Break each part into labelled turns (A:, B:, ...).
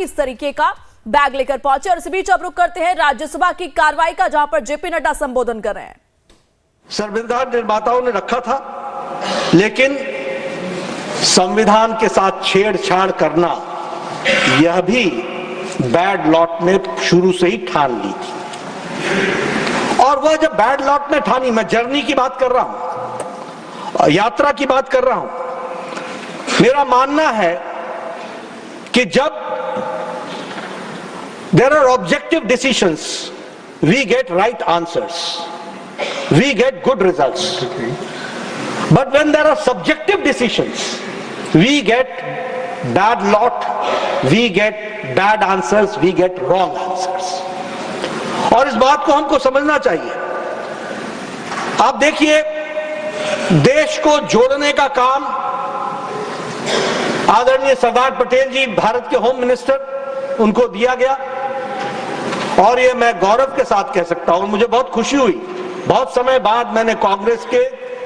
A: इस तरीके का बैग लेकर पहुंचे। और इस बीच अब रुक करते हैं राज्यसभा की कार्रवाई का, जहां पर जेपी नड्डा संबोधन कर रहे हैं।
B: संविधान निर्माताओं ने रखा था, लेकिन संविधान के साथ छेड़छाड़ करना यह भी बैड लॉट ने शुरू से ही ठान ली थी। और वह जब बैड लॉट ने ठानी, मैं जर्नी की बात कर रहा हूं, यात्रा की बात कर रहा हूं। मेरा मानना है कि जब there are objective decisions, we get right answers, we get good results. But when there are subjective decisions, we get bad lot, we get bad answers, we get wrong answers. और इस बात को हमको समझना चाहिए। आप देखिए, देश को जोड़ने का काम आदरणीय सरदार पटेल जी, भारत के होम मिनिस्टर, उनको दिया गया। और ये मैं गौरव के साथ कह सकता हूं, मुझे बहुत खुशी हुई, बहुत समय बाद मैंने कांग्रेस के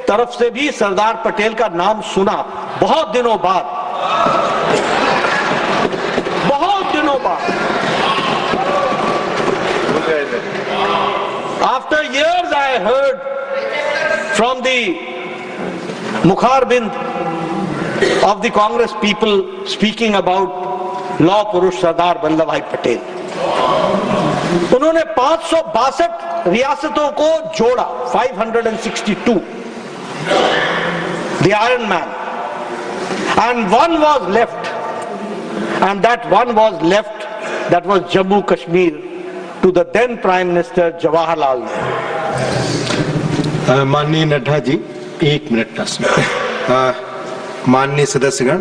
B: तरफ से भी सरदार पटेल का नाम सुना, बहुत दिनों बाद, बहुत दिनों बाद। After years I heard from the Mukharbind of the Congress people speaking about Law Purush Sardar Vallabh Bhai Patel. उन्होंने 562 रियासतों को जोड़ा, 562, the Iron Man, and one was left, and that one was left, that was Jammu Kashmir, to the then Prime Minister Jawaharlal Nehru.
C: माननीय नड्डा जी, एक minute माननीय सदस्यगण,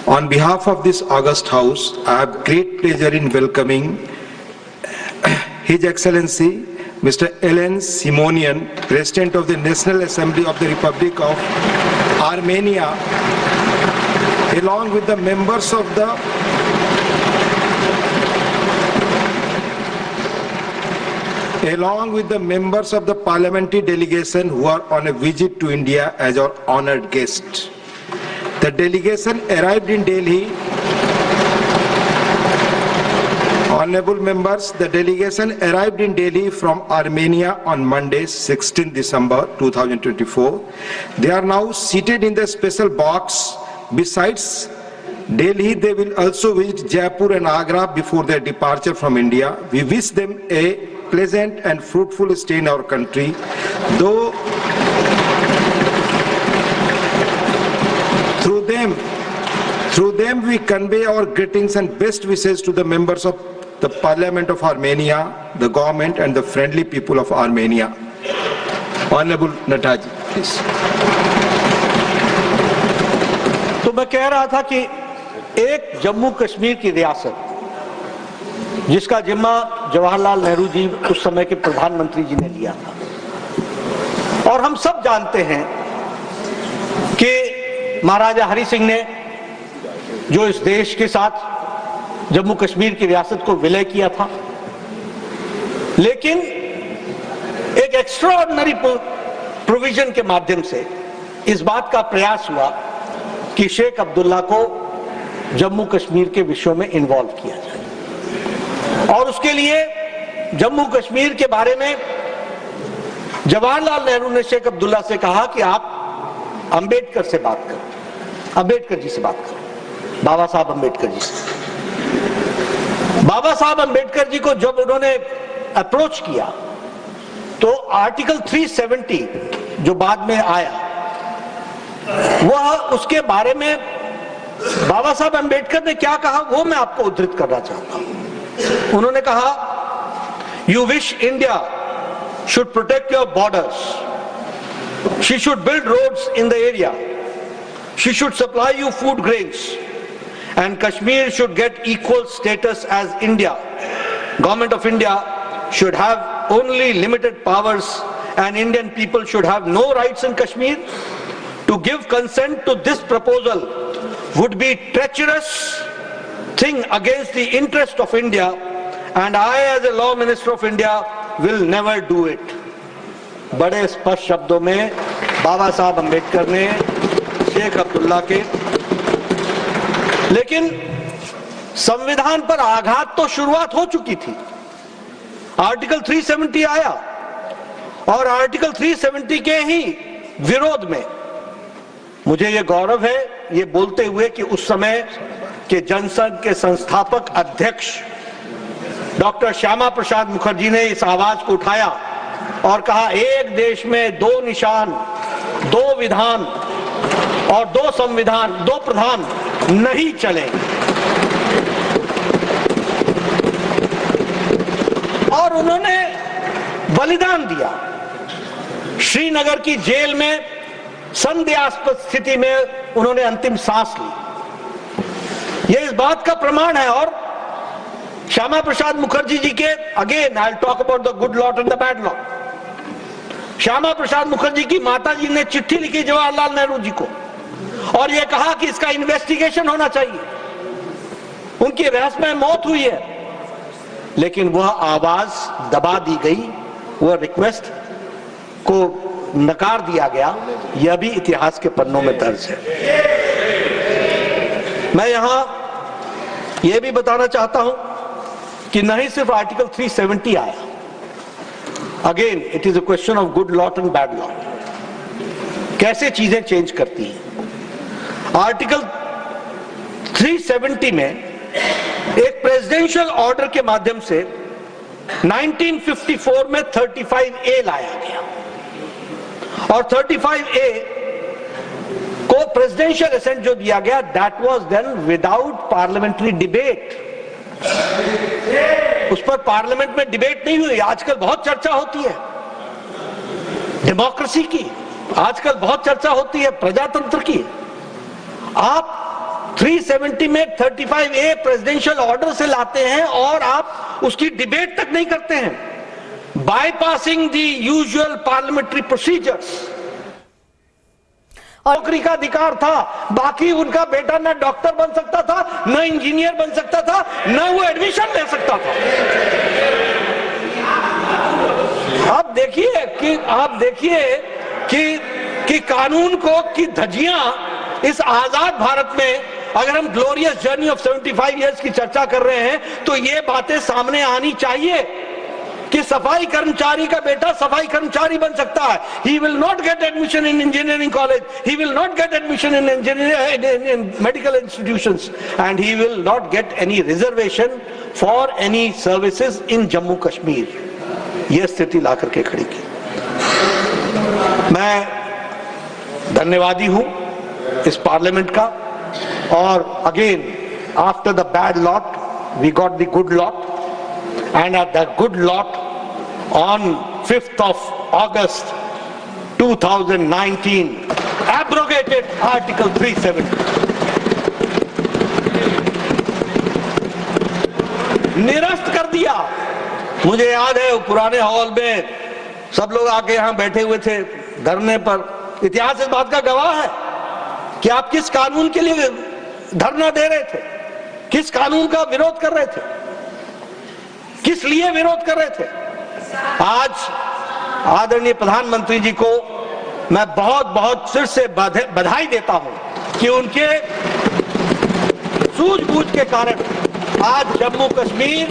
C: on behalf of this august house, I have great pleasure in welcoming His Excellency Mr. Alen Simonian, President of the National Assembly of the Republic of Armenia, along with the members of the parliamentary delegation who are on a visit to India as our honored guest. The delegation arrived in Delhi. Honorable members, the delegation arrived in Delhi from Armenia on Monday, 16 December 2024. They are now seated in the special box. Besides Delhi, they will also visit Jaipur and Agra before their departure from India. We wish them a pleasant and fruitful stay in our country. Through them we convey our greetings and best wishes to the members of the Parliament of Armenia, the government and the friendly people of Armenia. Honorable Nड्डा ji, please.
B: तो मैं कह रहा था कि एक जम्मू कश्मीर की रियासत, जिसका जिम्मा जवाहरलाल नेहरू जी, उस समय के प्रधानमंत्री जी ने लिया था, और हम सब जानते हैं कि महाराजा हरि सिंह ने जो इस देश के साथ जम्मू कश्मीर की रियासत को विलय किया था, लेकिन एक एक्स्ट्राऑर्डिनरी प्रोविजन के माध्यम से इस बात का प्रयास हुआ कि शेख अब्दुल्ला को जम्मू कश्मीर के विषयों में इन्वॉल्व किया जाए। और उसके लिए जम्मू कश्मीर के बारे में जवाहरलाल नेहरू ने शेख अब्दुल्ला से कहा कि आप अंबेडकर से बात करो, अंबेडकर जी से बात करो, बाबा साहब अंबेडकर जी से। बाबा साहब अंबेडकर जी को जब उन्होंने अप्रोच किया, तो आर्टिकल 370 जो बाद में आया, वह उसके बारे में बाबा साहब अंबेडकर ने क्या कहा, वो मैं आपको उद्धृत करना चाहता हूं। उन्होंने कहा, you wish India should protect your borders, she should build roads in the area, she should supply you food grains, and Kashmir should get equal status as India. Government of India should have only limited powers and Indian people should have no rights in Kashmir. To give consent to this proposal would be treacherous thing against the interest of India, and I as a law minister of India will never do it. बड़े स्पष्ट शब्दों में बाबा साहब अंबेडकर ने शेख अब्दुल्ला के, लेकिन संविधान पर आघात तो शुरुआत हो चुकी थी। आर्टिकल 370 आया और आर्टिकल 370 के ही विरोध में मुझे ये गौरव है ये बोलते हुए कि उस समय के जनसंघ के संस्थापक अध्यक्ष डॉक्टर श्यामा प्रसाद मुखर्जी ने इस आवाज को उठाया और कहा, एक देश में दो निशान, दो विधान और दो संविधान, दो प्रधान नहीं चलेंगे। और उन्होंने बलिदान दिया। श्रीनगर की जेल में संदेहास्पद स्थिति में उन्होंने अंतिम सांस ली। यह इस बात का प्रमाण है। और श्यामा प्रसाद मुखर्जी जी के, again I will talk about the good lot and the bad lot. Shyama Prasad Mukherjee की माता जी ने चिट्ठी लिखी जवाहरलाल नेहरू जी को और यह कहा कि इसका इन्वेस्टिगेशन होना चाहिए। उनकी रहस्यमय मौत हुई है, लेकिन वह आवाज दबा दी गई, वह रिक्वेस्ट को नकार दिया गया। यह भी इतिहास के पन्नों में दर्ज है। मैं यहां यह भी बताना चाहता हूं कि नहीं सिर्फ आर्टिकल 370 आया, again it is a question of good lot and bad lot. कैसे चीजें चेंज करती हैं। आर्टिकल 370 में एक प्रेसिडेंशियल ऑर्डर के माध्यम से 1954 में 35A लाया गया और 35A को प्रेसिडेंशियल असेंट जो दिया गया, that was then without parliamentary debate. उस पर पार्लियामेंट में डिबेट नहीं हुई। आजकल बहुत चर्चा होती है डेमोक्रेसी की, आजकल बहुत चर्चा होती है प्रजातंत्र की। आप 370 में 35A प्रेसिडेंशियल ऑर्डर से लाते हैं और आप उसकी डिबेट तक नहीं करते हैं, bypassing the usual parliamentary procedures. नौकरी का अधिकार था, बाकी उनका बेटा न डॉक्टर बन सकता था, न इंजीनियर बन सकता था, न वो एडमिशन ले सकता था। आप देखिए कि कानून को की धज्जियां इस आजाद भारत में, अगर हम ग्लोरियस जर्नी ऑफ 75 इयर्स की चर्चा कर रहे हैं तो ये बातें सामने आनी चाहिए कि सफाई कर्मचारी का बेटा सफाई कर्मचारी बन सकता है। He will not get admission in engineering college. He will not get admission in in medical institutions, and he will not get any reservation for any services in Jammu Kashmir. यह स्थिति ला करके खड़ी की। मैं धन्यवादी हूं इस पार्लियामेंट का। और again after the bad lot we got the good lot, and at the good lot on 5th of August 2019 abrogated Article 370, निरस्त कर दिया। मुझे याद है पुराने हॉल में सब लोग आके यहां बैठे हुए थे धरने पर। इतिहास इस बात का गवाह है कि आप किस कानून के लिए धरना दे रहे थे, किस कानून का विरोध कर रहे थे, किस लिए विरोध कर रहे थे। आज आदरणीय प्रधानमंत्री जी को मैं बहुत बहुत सिर से बधाई देता हूं कि उनके सूझबूझ के कारण आज जम्मू कश्मीर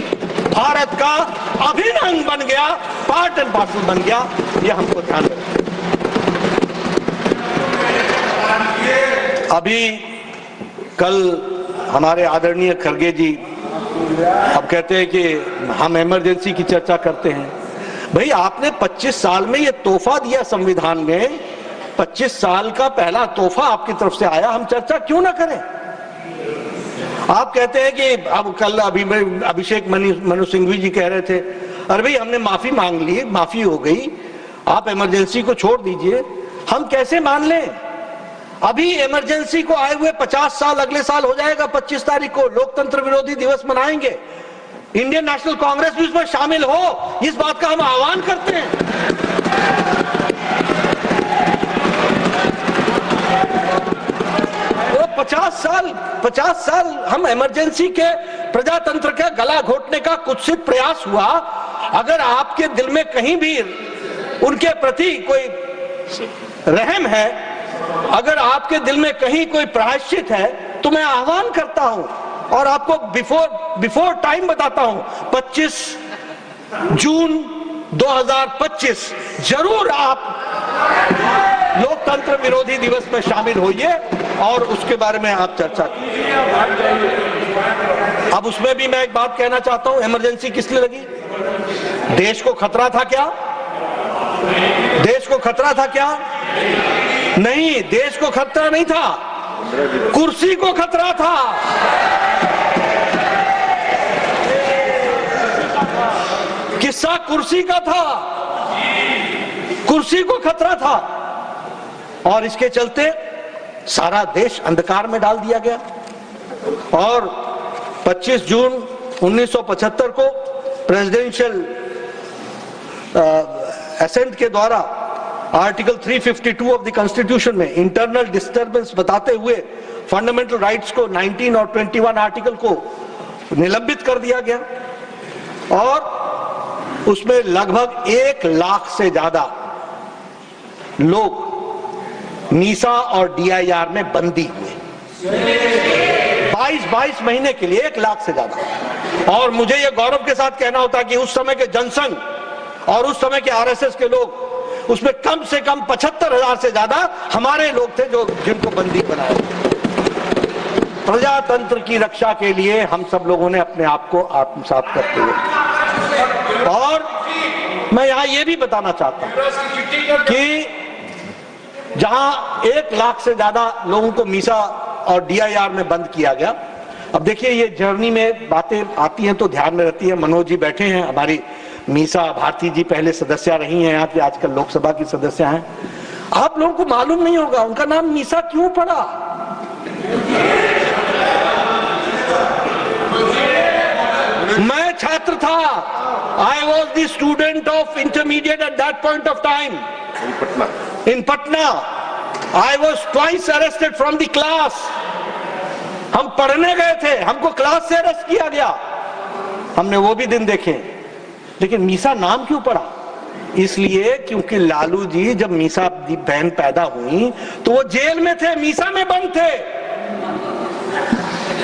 B: भारत का अभिन्न अंग बन गया, पार्ट एंड पार्सल बन गया। यह हमको ध्यान रखना। अभी कल हमारे आदरणीय खड़गे जी अब कहते हैं कि हम इमरजेंसी की चर्चा करते हैं। भाई आपने 25 साल में ये तोहफा दिया संविधान में, 25 साल का पहला तोहफा आपकी तरफ से आया, हम चर्चा क्यों ना करें। आप कहते हैं कि अब कल अभिषेक मनु सिंघवी जी कह रहे थे, अरे भाई हमने माफी मांग ली, माफी हो गई, आप इमरजेंसी को छोड़ दीजिए। हम कैसे मान लें? अभी इमरजेंसी को आए हुए 50 साल अगले साल हो जाएगा। 25 तारीख को लोकतंत्र विरोधी दिवस मनाएंगे। इंडियन नेशनल कांग्रेस भी इसमें शामिल हो, इस बात का हम आह्वान करते हैं। वो 50 साल हम इमरजेंसी के प्रजातंत्र का गला घोटने का कुत्सित प्रयास हुआ। अगर आपके दिल में कहीं भी उनके प्रति कोई रहम है, अगर आपके दिल में कहीं कोई प्रायश्चित है, तो मैं आह्वान करता हूं और आपको बिफोर टाइम बताता हूं, 25 जून 2025 जरूर आप लोकतंत्र विरोधी दिवस में शामिल होइए और उसके बारे में आप चर्चा कीजिए। अब उसमें भी मैं एक बात कहना चाहता हूं, इमरजेंसी किस लिए लगी? देश को खतरा था क्या? देश को खतरा था क्या? नहीं, देश को खतरा नहीं था, कुर्सी को खतरा था। किस्सा कुर्सी का था, कुर्सी को खतरा था और इसके चलते सारा देश अंधकार में डाल दिया गया। और 25 जून 1975 को प्रेसिडेंशियल असेंट के द्वारा आर्टिकल 352 ऑफ द कॉन्स्टिट्यूशन में इंटरनल डिस्टर्बेंस बताते हुए फंडामेंटल राइट्स को 19 और 21 आर्टिकल को निलंबित कर दिया गया और उसमें लगभग 1 लाख से ज्यादा लोग नीसा और डीआईआर में बंदी हुए 22 महीने के लिए, 1 लाख से ज्यादा। और मुझे यह गौरव के साथ कहना होता कि उस समय के जनसंघ और उस समय के आरएसएस के लोग, उसमें कम से कम 75,000 से ज्यादा हमारे लोग थे जो जिनको बंदी बनाया। प्रजातंत्र की रक्षा के लिए हम सब लोगों ने अपने आप को आत्मसात करते हुए, और मैं यहां यह भी बताना चाहता हूं कि जहां 1 लाख से ज्यादा लोगों को मीसा और डीआईआर में बंद किया गया। अब देखिए, ये जर्नी में बातें आती हैं तो ध्यान में रहती है। मनोज जी बैठे हैं, हमारी मीसा भारती जी पहले सदस्य रही हैं यहाँ की, आजकल लोकसभा की सदस्य हैं। आप लोगों को मालूम नहीं होगा उनका नाम मीसा क्यों पड़ा। मैं छात्र था, I was the student of intermediate at that point of time in Patna. I was twice arrested from the class. हम पढ़ने गए थे, हमको क्लास से अरेस्ट किया गया, हमने वो भी दिन देखे। लेकिन मीसा नाम क्यों पड़ा? इसलिए क्योंकि लालू जी जब मीसा बहन पैदा हुई तो वो जेल में थे, मीसा में बंद थे,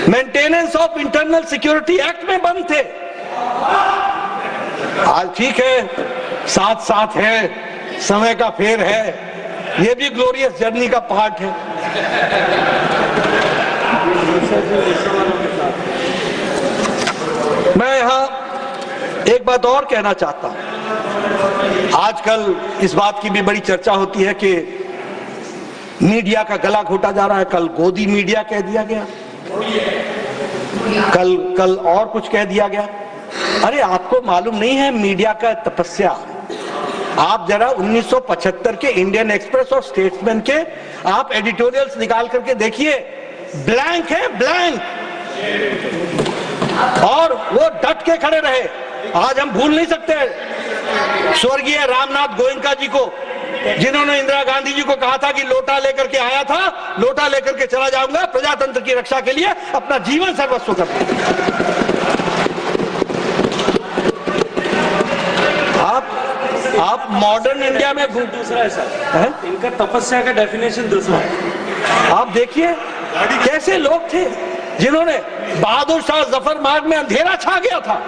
B: maintenance of internal security act में बंद थे। आज ठीक है, साथ साथ है, समय का फेर है, ये भी ग्लोरियस जर्नी का पार्ट है। मैं यहां एक बात और कहना चाहता हूं। आजकल इस बात की भी बड़ी चर्चा होती है कि मीडिया का गला घोटा जा रहा है। कल गोदी मीडिया कह दिया गया, कल और कुछ कह दिया गया। अरे आपको मालूम नहीं है मीडिया का तपस्या? आप जरा 1975 के इंडियन एक्सप्रेस और स्टेट्समैन के आप एडिटोरियल्स निकाल करके देखिए, ब्लैंक है, ब्लैंक। और वो डट के खड़े रहे। आज हम भूल नहीं सकते स्वर्गीय रामनाथ गोयनका जी को, जिन्होंने इंदिरा गांधी जी को कहा था कि लोटा लेकर के आया था, लोटा लेकर के चला जाऊंगा, प्रजातंत्र की रक्षा के लिए अपना जीवन सर्वस्व करते। आप मॉडर्न इंडिया में
D: दूसरा है सर, इनका तपस्या का डेफिनेशन दूसरा है।
B: आप देखिए कैसे लोग थे जिन्होंने, बहादुर शाह जफर मार्ग में अंधेरा छा गया था,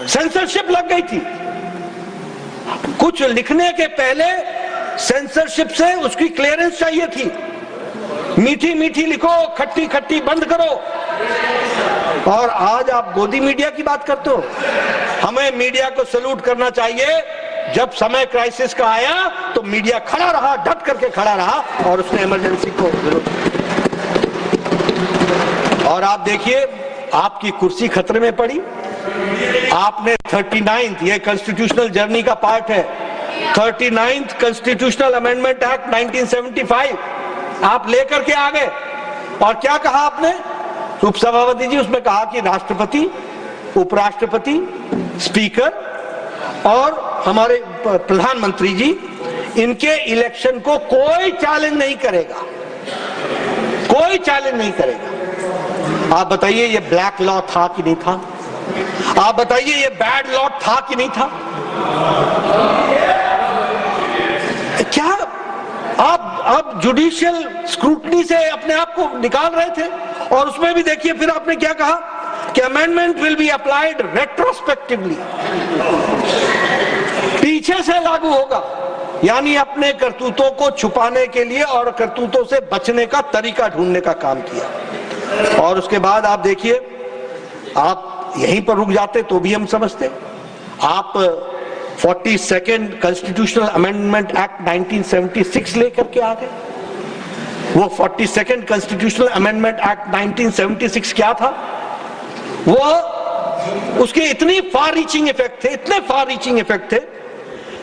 B: सेंसरशिप लग गई थी। कुछ लिखने के पहले सेंसरशिप से उसकी क्लियरेंस चाहिए थी। मीठी मीठी लिखो, खट्टी खट्टी बंद करो। और आज आप गोदी मीडिया की बात करते हो। हमें मीडिया को सैल्यूट करना चाहिए। जब समय क्राइसिस का आया तो मीडिया खड़ा रहा, डट करके खड़ा रहा और उसने इमरजेंसी को विरोध। और आप देखिए, आपकी कुर्सी खतरे में पड़ी। आपने 39th, ये कॉन्स्टिट्यूशनल जर्नी का पार्ट है, 39th कॉन्स्टिट्यूशनल अमेंडमेंट एक्ट 1975 आप लेकर के आ गए। और क्या कहा आपने, उपसभापति जी? उसमें कहा कि राष्ट्रपति, उपराष्ट्रपति, स्पीकर और हमारे प्रधानमंत्री जी, इनके इलेक्शन को कोई चैलेंज नहीं करेगा, कोई चैलेंज नहीं करेगा। आप बताइए ये ब्लैक लॉ था कि नहीं था? आप बताइए ये बैड लॉ था कि नहीं था? क्या आप जुडिशियल स्क्रूटनी से अपने आप को निकाल रहे थे? और उसमें भी देखिए फिर आपने क्या कहा कि amendment will be applied retrospectively, पीछे से लागू होगा, यानी अपने करतूतों को छुपाने के लिए और करतूतों से बचने का तरीका ढूंढने का काम किया। और उसके बाद आप देखिए, आप यहीं पर रुक जाते तो भी हम समझते, आप 42nd कॉन्स्टिट्यूशनल अमेंडमेंट एक्ट 1976 लेकर के आ गए। वो 42nd कॉन्स्टिट्यूशनल अमेंडमेंट एक्ट 1976 क्या था? वो उसके इतनी फार रीचिंग इफेक्ट थे, इतने फार रीचिंग इफेक्ट थे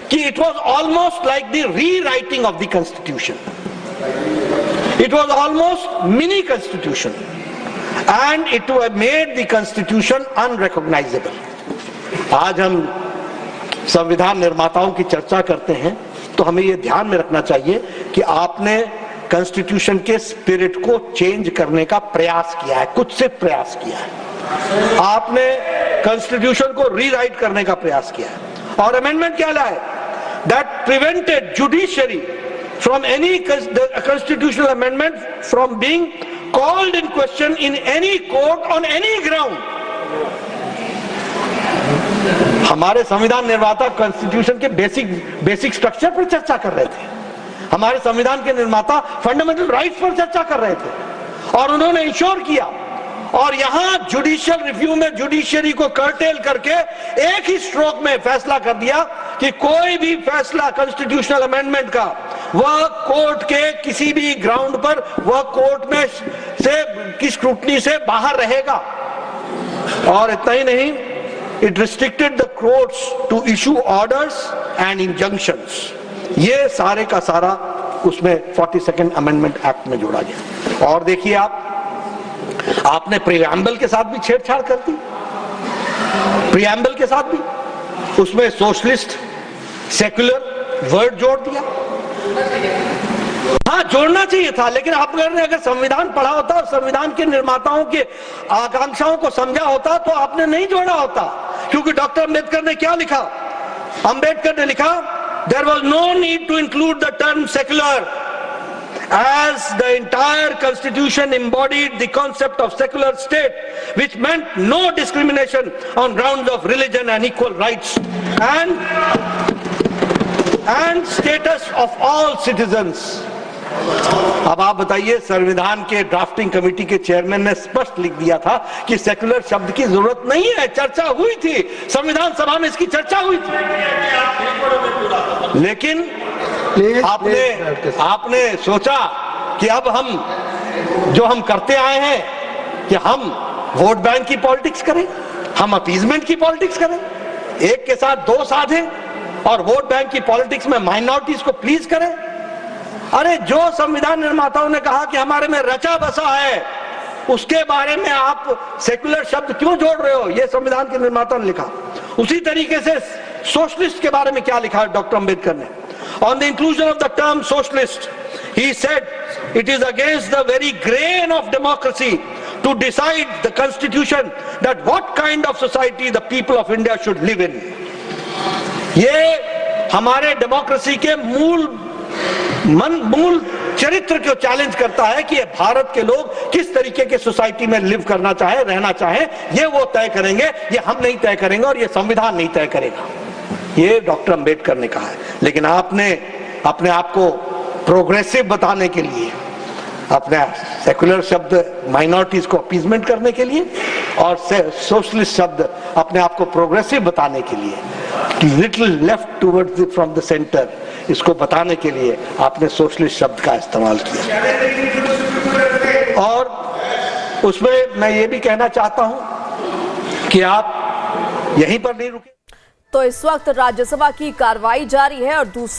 B: कि it was almost like the rewriting of the constitution. It was almost mini constitution and it made the constitution unrecognisable. आज हम संविधान निर्माताओं की चर्चा करते हैं तो हमें यह ध्यान में रखना चाहिए कि आपने कॉन्स्टिट्यूशन के स्पिरिट को चेंज करने का प्रयास किया है, कुछ से प्रयास किया है, आपने कॉन्स्टिट्यूशन को रीराइट करने का प्रयास किया है। और अमेंडमेंट क्या लाए? That prevented judiciary from any constitutional amendment from being called in question in any court on any ground. हमारे संविधान निर्माता कॉन्स्टिट्यूशन के बेसिक स्ट्रक्चर पर चर्चा कर रहे थे, हमारे संविधान के निर्माता फंडामेंटल राइट्स पर चर्चा कर रहे थे और उन्होंने इंश्योर किया। और यहां जुडिशियल रिव्यू में जुडिशरी को कर्टेल करके एक ही स्ट्रोक में फैसला कर दिया कि कोई भी फैसला कॉन्स्टिट्यूशनल अमेंडमेंट का वह कोर्ट के किसी भी ग्राउंड पर वह कोर्ट में से की स्क्रूटनी से बाहर रहेगा। और इतना ही नहीं, it restricted the courts to issue orders and injunctions। ये सारे का सारा उसमें 42nd अमेंडमेंट एक्ट में जोड़ा गया। और देखिए आपने प्रीएम्बल के साथ भी छेड़छाड़ कर दी, प्रीएम्बल के साथ भी उसमें सोशलिस्ट सेक्युलर वर्ड जोड़ दिया। हाँ, जोड़ना चाहिए था, लेकिन आपने अगर संविधान पढ़ा होता और संविधान के निर्माताओं के आकांक्षाओं को समझा होता तो आपने नहीं जोड़ा होता। क्योंकि डॉक्टर अंबेडकर ने क्या लिखा? अंबेडकर ने लिखा, there was no need to include the term secular as the entire constitution embodied the concept of secular state, which meant no discrimination on grounds of religion and equal rights and status of all citizens। अब आप बताइए, संविधान के drafting committee के chairman ने स्पष्ट लिख दिया था कि सेक्युलर शब्द की जरूरत नहीं है, चर्चा हुई थी, संविधान सभा में इसकी चर्चा हुई थी। लेकिन आपने सोचा कि अब हम करते आए हैं कि हम वोट बैंक की पॉलिटिक्स करें, हम अपीजमेंट की पॉलिटिक्स करें, एक के साथ दो साधे और वोट बैंक की पॉलिटिक्स में माइनॉरिटीज को प्लीज करें। अरे जो संविधान निर्माताओं ने कहा कि हमारे में रचा बसा है, उसके बारे में आप सेक्युलर शब्द क्यों जोड़ रहे हो? ये संविधान के निर्माता ने लिखा। उसी तरीके से सोशलिस्ट के बारे में क्या लिखा डॉक्टर अंबेडकर ने? On the inclusion of the term socialist, he said, it is against the very grain of democracy to decide the constitution that what kind of society the people of India should live in। ये हमारे democracy के मूल चरित्र को challenge करता है कि भारत के लोग किस तरीके के सोसाइटी में लिव करना चाहे, रहना चाहे, ये वो तय करेंगे, ये हम नहीं तय करेंगे और ये संविधान नहीं तय करेगा। ये डॉक्टर अंबेडकर ने कहा है। लेकिन आपने अपने आप को प्रोग्रेसिव बताने के लिए, अपने सेक्युलर शब्द माइनॉरिटीज को अपीजमेंट करने के लिए और सोशलिस्ट शब्द अपने आप को प्रोग्रेसिव बताने के लिए, little left towards from the centre, इसको बताने के लिए आपने सोशलिस्ट शब्द का इस्तेमाल किया। और उसमें मैं ये भी कहना चाहता हूं कि आप यहीं पर नहीं रुके।
A: तो इस वक्त राज्यसभा की कार्रवाई जारी है और दूसरी